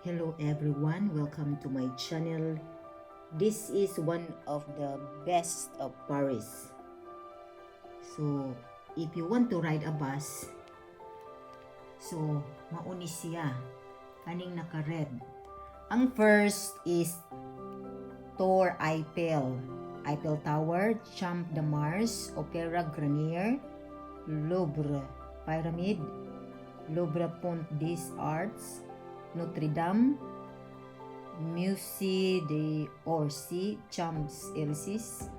Hello everyone, welcome to my channel. This is one of the best of Paris. So, if you want to ride a bus, so mauni siya, kaning naka-red. Ang first is Tour Eiffel, Eiffel Tower, Champ de Mars, Opera Garnier, Louvre Pyramid, Louvre Pont des Arts, Notre Dame, Musée d'Orsay, Champs-Élysées,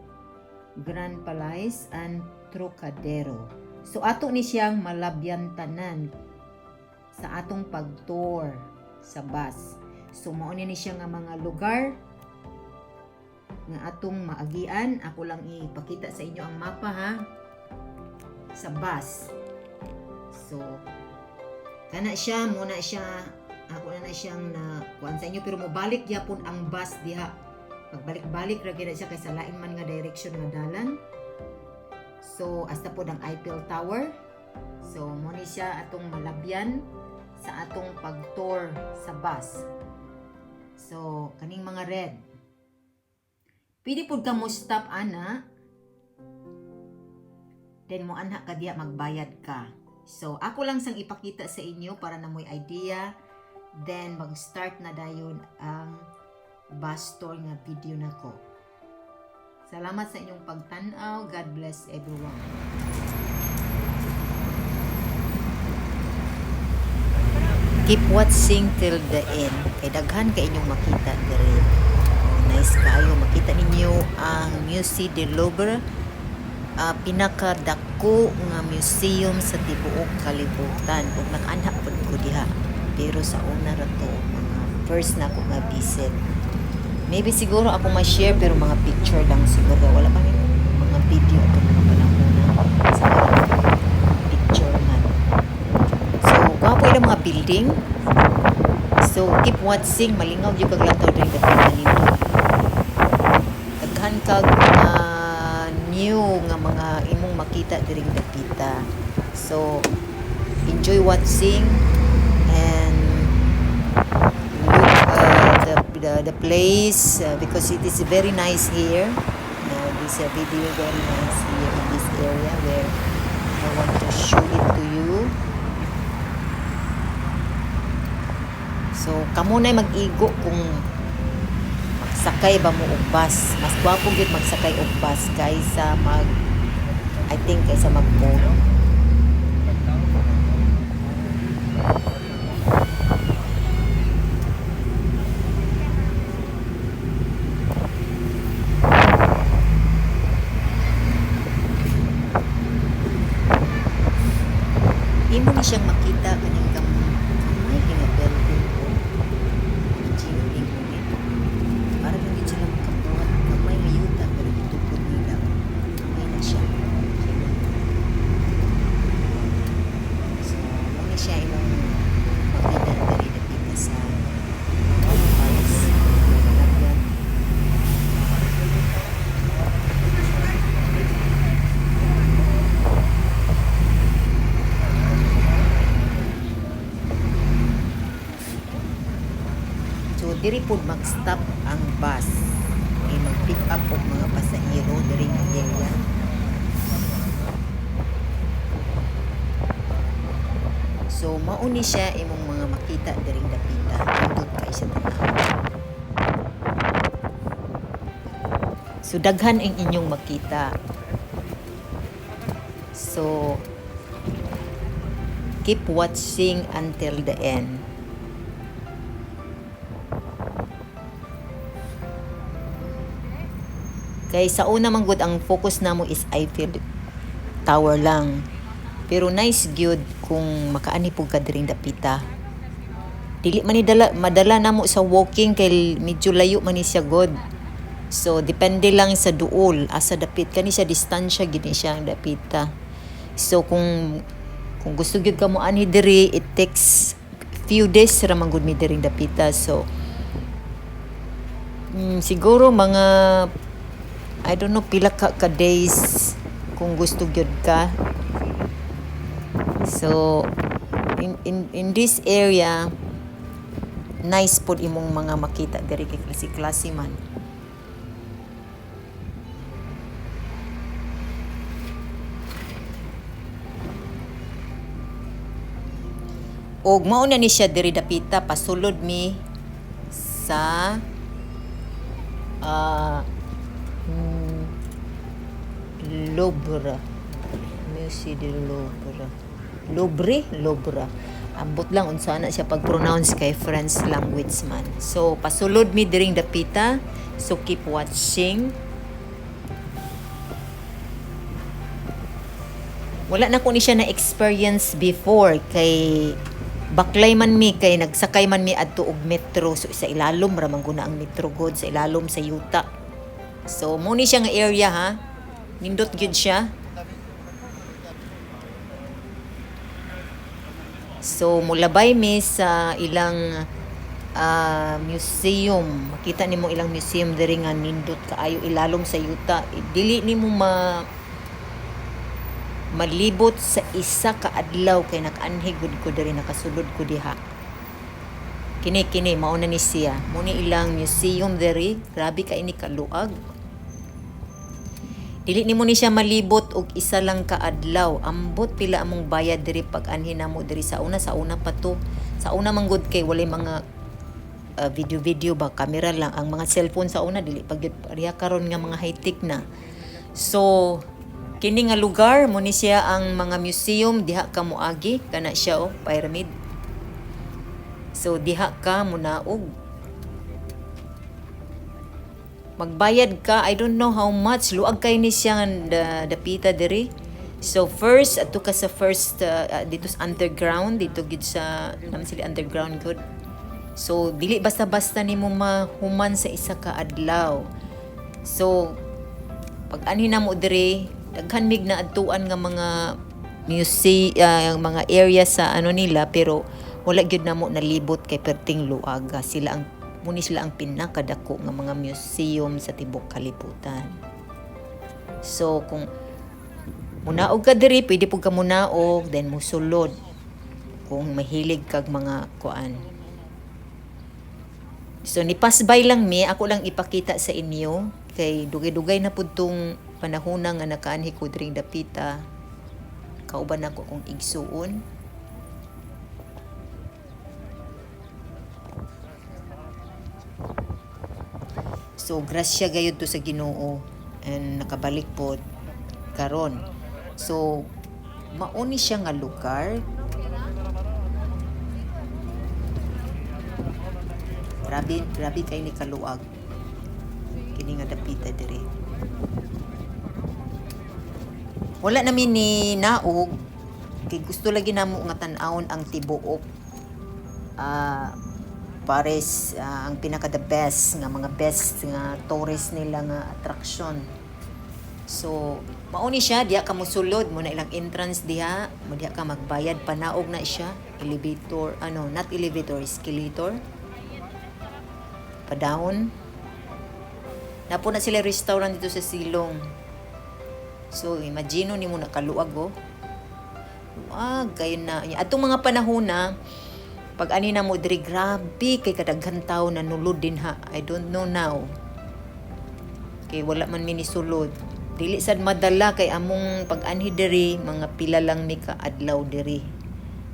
Grand Palais, and Trocadero. So ato ni siyang malabyan tanan sa atong pag-tour sa bus. So mao ni siya nga mga lugar nga atong maagian. Ako lang ipakita sa inyo ang mapa ha sa bus. So kana siya muna siya ako na siyang na kuan sa inyo pero mobalik gyapon ang bus diha. Pagbalik-balik ra gyud siya kay sa lain man nga direction nga dalan. So hasta po ang Eiffel Tower. So mo ni siya atong malabyan sa atong pag-tour sa bus. So kaning mga red. Pili pud ka mo stop ana. Then mo anha ka diha magbayad ka. So ako lang sang ipakita sa inyo para na mo'y idea. Then mag-start na dayon ang bus tour nga video nako. Salamat sa inyong pagtan-aw. God bless everyone. Keep watching till the end. Kay daghan ka inyong makita diri. Nice kayo makita ninyo ang Musée du Louvre. Pinakadako nga museum sa tibuok kalibutan. Ug nakaanha pud ko diha. Pero sa una ra to, mga first na ako nga visit. Maybe siguro ako ma-share pero mga picture lang siguro. Wala pa rin mga video at mga panahon sa picture man. So, gwapo ilang mga building. So, keep watching. Malingaw yung kaglantaw rin dapat nalito. Daghan kag new nga mga imong makita diri dapita. So, enjoy watching. And look the place because it is very nice here. This video very nice here in this area where I want to show it to you. So kamo na mag-igo kung magsakay ba mo og bus. Mas gwapo gyud magsakay og bus kaysa kaysa mag-boat. Imo ni siyang makita kaning kamay building ko. Chino din ko ni. Para hindi sila makabuhat kamay mayuta pero itupod nila. Kamay na siya. So, muna siya imong makita dali dapita sa Paris. So, diri pod mag-stop ang bus. Mag-pick up og mga pasahero diri nga area. So, mauni siya imong mga makita diri dapita. Tundot kay siya tanaw. So, daghan ang inyong makita. So, keep watching until the end. Kay sa una man gud ang focus namo is Eiffel Tower lang. Pero nice gyud kung makaani pug ka diring dapita. Dili man ni madala namo sa walking kay medyo layo man ni siya god. So depende lang sa duol asa dapit kani siya distansya gid ni siya ang dapita. So kung gusto gyud ka mo ani diri, it takes few days ra man gud mi diring dapita. So siguro mga I don't know pila ka days kung gusto gyud ka. So in this area nice pod imong mga makita diri kay klase-klase man. Og mao na ni siya diri dapita, pasulod mi sa Louvre. Musée de Louvre. Louvre. Ambot lang unsa na siya pag-pronounce kay French language man. So pasulod mi diring dapita. So keep watching. Wala na ko ni siya na experience before kay baklay man mi kay nagsakay man mi adto og metro, so sa ilalom ra man guna ang metro god, sa ilalom sa yuta. So mo ni siya nga area ha, nindot gyud siya. So mulabay mi sa ilang museum, makita nimo ilang museum diri nga nindot kaayo ilalom sa yuta. Dili nimo malibot sa isa ka adlaw kay nakaanhi gud ko diri, nakasulod ko diha. Kini mao na ni siya, mo ni ilang museum diri, grabe kay ni kaluag. Dili nimo ni siya malibot og isa lang ka adlaw, ambot pila among bayad diri pag anhi namo diri sa una pa to. Sa una man gud kay walay mga video ba, camera lang ang mga cellphone sa una, dili pag ariya karon nga mga high-tech na. So kini nga lugar mo ni siya ang mga museum diha ka moagi, kana siya pyramid. So diha ka munaog. Magbayad ka, I don't know how much, luag kay ni siya dapita diri. So first ato ka sa first dito sa underground, dito gid sa naman sila underground good. So dili basta-basta nimo mahuman sa isa ka adlaw. So pag anhi na mo diri, daghan mig na adtuan nga mga mga area sa nila, pero wala gyud namo nalibot kay perting luag. Sila ang pinakadako nga mga museum sa tibok kalibutan. So kung munaog ka diri, pwede pud ka munaog then musulod kung mahilig kag mga kuan. So nipasbay lang mi, ako lang ipakita sa inyo kay dugay-dugay na pud tong panahon nga nakaanhi ko dring dapita. Kauban ako kung igsuon. So grasya gayud to sa Ginoo and nakabalik pod karon. So mao ni siya nga lugar. Grabe kay ni kaluag. Kini nga dapita diri. Wala namin ni naog kay gusto lagi namo nga tan-awon ang tibuok. Pares ang pinaka the best nga tourist nila nga attraction. So mao ni siya diha ka mosulod mo na ilang entrance diha, mo diha ka magbayad, panaog na siya, elevator, not elevator, escalator. Padahon. Napo na sila restaurant dito sa Silong. So imagine nimo nakaluag kayo na. Atong mga panahon na pag ani na mo diri, grabe kay kadaghan tawo na nulod din ha. I don't know now. Kay wala man minisulod. Dili sad madala kay among pag anhi diri mga pila lang mi ka adlaw diri.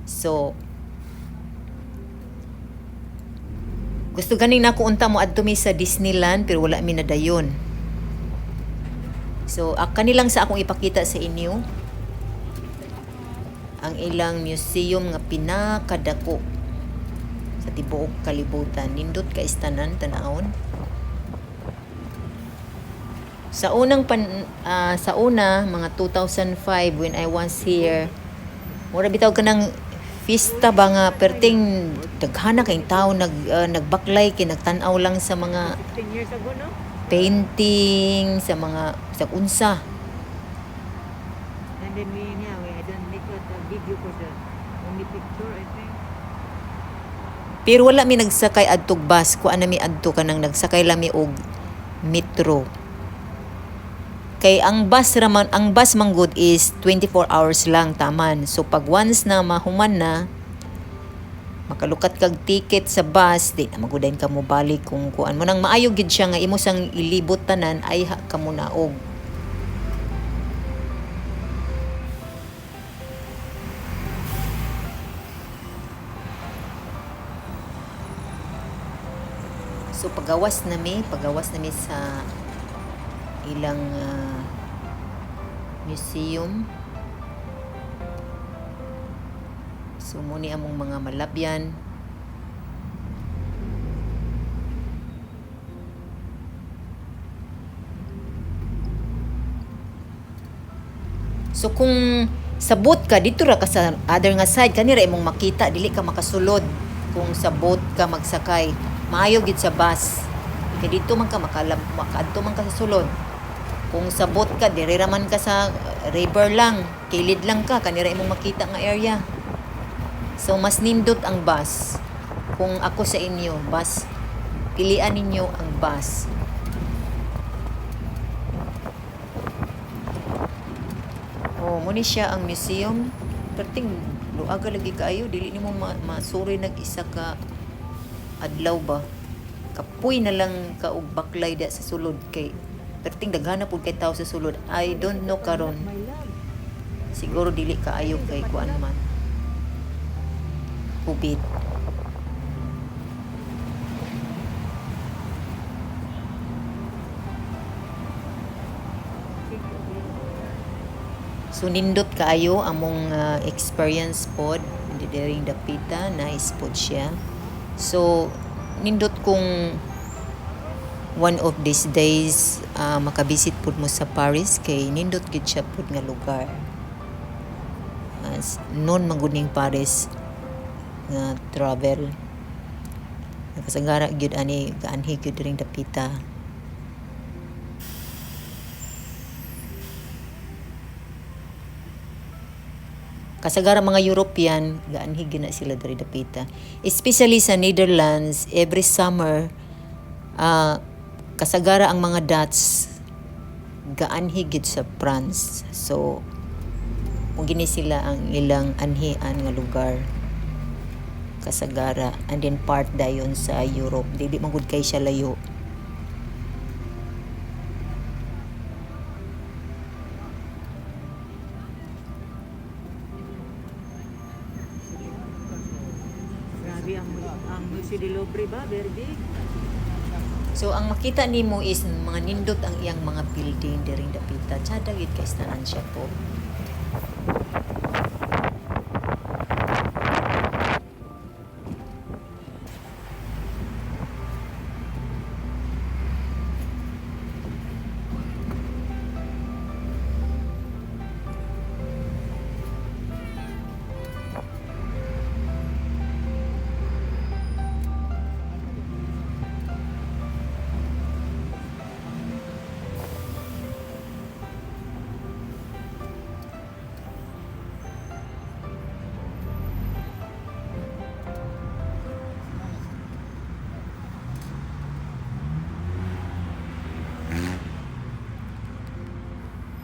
So gusto ganing nako unta mo adto mi sa Disneyland pero wala mi nadayon. So kanilang sa akong ipakita sa inyo ang ilang museum nga pinakadako sa tibuok kalibutan. Nindot ka istanan tanawon. Sa una mga 2005 when I was here, mura bitaw ka ng fiesta ba nga perting daghana kay tao nagbaklay kay nagtan-aw lang sa mga 10 years ago, no? painting, sa unsa. And then we don't make a video for the only picture, I think. Pero wala mi nagsakay adtog bus, kuan na mi adto kanang nagsakay lami og metro. Kay ang bus man good is 24 hours lang taman. So pag once na mahuman na, makalukat kag ticket sa bus, di na magudayin ka mo balik kung kuan mo nang maayo gid siya nga imo sang ilibot tanan ay ha ka mo naog. So pagawas nami sa ilang museum. So muni among mga malabyan. So kung sabot ka dito ra ka sa other nga side kanira imong makita dili ka makasulod kung sa boat ka magsakay. Maayo gid sa bus. Kay dito man ka makaadto man ka sa sulod. Kung sa boat ka diri ra man ka sa river lang, kilid lang ka kanira imong makita nga area. So mas nindot ang bus. Kung ako sa inyo, bus, pilian ninyo ang bus. Oh, muni siya ang museum. Perting luaga lagi kaayo dili nimo masuri nag isa ka adlaw ba. Kapoy na lang ka og baklay da sa sulod kay perting daghana pud kay tawo sa sulod. I don't know karon. My love. Siguro dili kaayo kay kuan man. Ubit. So nindot kaayo among experience pod during dapita, nice pod siya. So nindot kung one of these days makabisit pod mo sa Paris kay nindot gid siya pod nga lugar. As non maguning Paris nga travel. Nakasagara gyud ani gaanhi gyud during dapita. Kasagara mga European, gaanhi gyud na sila diri dapita. Especially sa Netherlands, every summer kasagara ang mga Dutch gaanhi gyud sa France. So mo gini sila ang ilang anhian nga lugar. Kasagara and then part dayon sa Europe. Dili man gud kay siya layo. Grabe ang Museo del Louvre ba, very big. So ang makita nimo is mga nindot ang iyang mga building diring dapita. Tsada gid kay tanan siya po.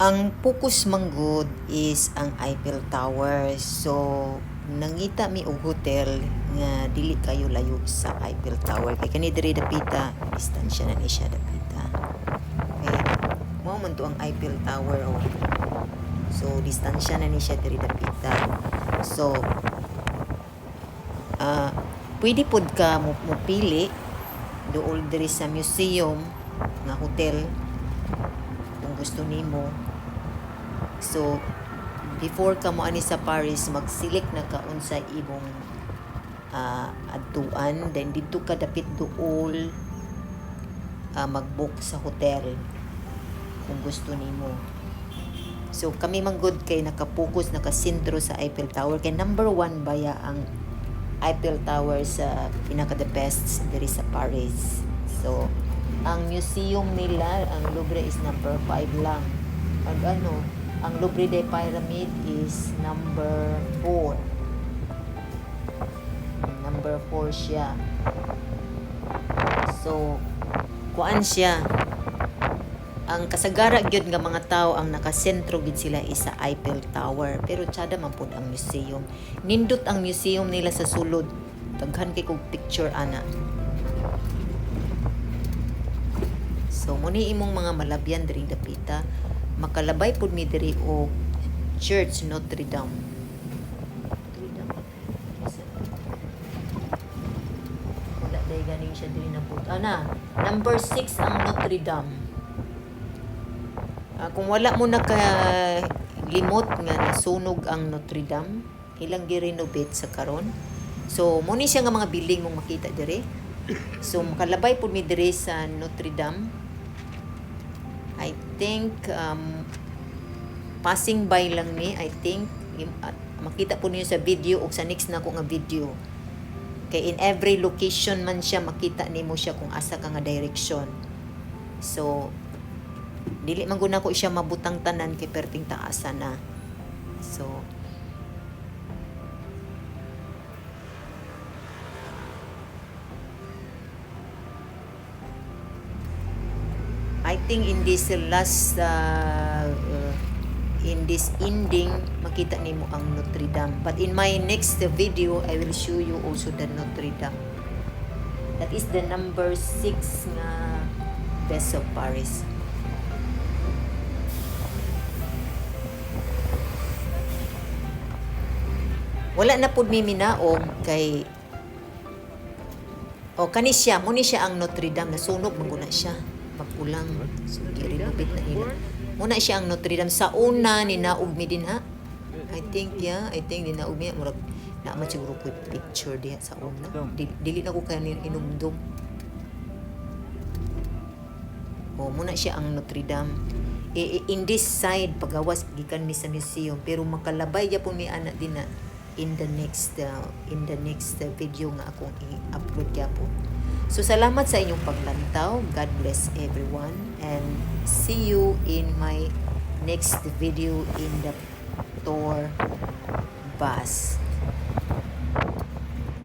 Ang focus manggod is ang Eiffel Tower. So nangita mi og hotel nga dili kayo layo sa Eiffel Tower kay kani diri dapita distansya na ni siya dapita. Okay. Mao man to ang Eiffel Tower oh. So distansya na ni siya diri dapita. So pwede pod ka mo pili dool diri sa museum nga hotel kung gusto nimo. So before ka mo ani sa Paris, mag-select na ka unsa imong adtuan, then didto ka dapit duol mag-book sa hotel kung gusto nimo. So kami manggod kay naka-focus naka-sentro sa Eiffel Tower kay number 1 baya ang Eiffel Tower sa pinaka the best diri sa Paris. So ang museum nila, ang Louvre is number 5 lang. Ang Louvre des Pyramid is number 4. Number 4 siya. So, kuan siya. Ang kasagara gyud nga mga tao ang nakasentro gid sila is sa Eiffel Tower. Pero tsada man pud ang museum. Nindot ang museum nila sa sulod. daghan kay kog picture ana. So muni imong mga malabyan diri dapita, makalabay pud mi diri og Church Notre Dame. Wala day ganing siya diri na pud. Ana, number 6 ang Notre Dame. Kung wala mo limot nga nasunog ang Notre Dame, ilang gi-renovate sa karon. So mo ni siya nga mga building mong makita dire. So makalabay pud mi dire sa Notre Dame. I think passing by lang ni, I think makita po niyo sa video o sa next na ko nga video. Kay in every location man siya makita nimo siya kung asa ka nga direction. So dili man guna ko siya mabutang tanan kay perting taasa na. So I think in this last in this ending makita nimo ang Notre Dame, but in my next video I will show you also the Notre Dame. That is the number 6 nga best of Paris. Wala na pud mi minaog kay kani siya, muni siya ang Notre Dame, nasunog man guna siya pagkulang. So gi-renovate na nila. Muna siya ang Notre Dame sa una ni naog mi din ha. I think ni naog mi murag na man siguro ko picture diha sa una. Dili na ko kay inumdum. Muna siya ang Notre Dame. In this side pagawas gikan mi sa museum, pero makalabay gyapon mi ana din na in the next video nga akong i-upload gyapon. So salamat sa inyong paglantaw. God bless everyone and see you in my next video in the tour bus.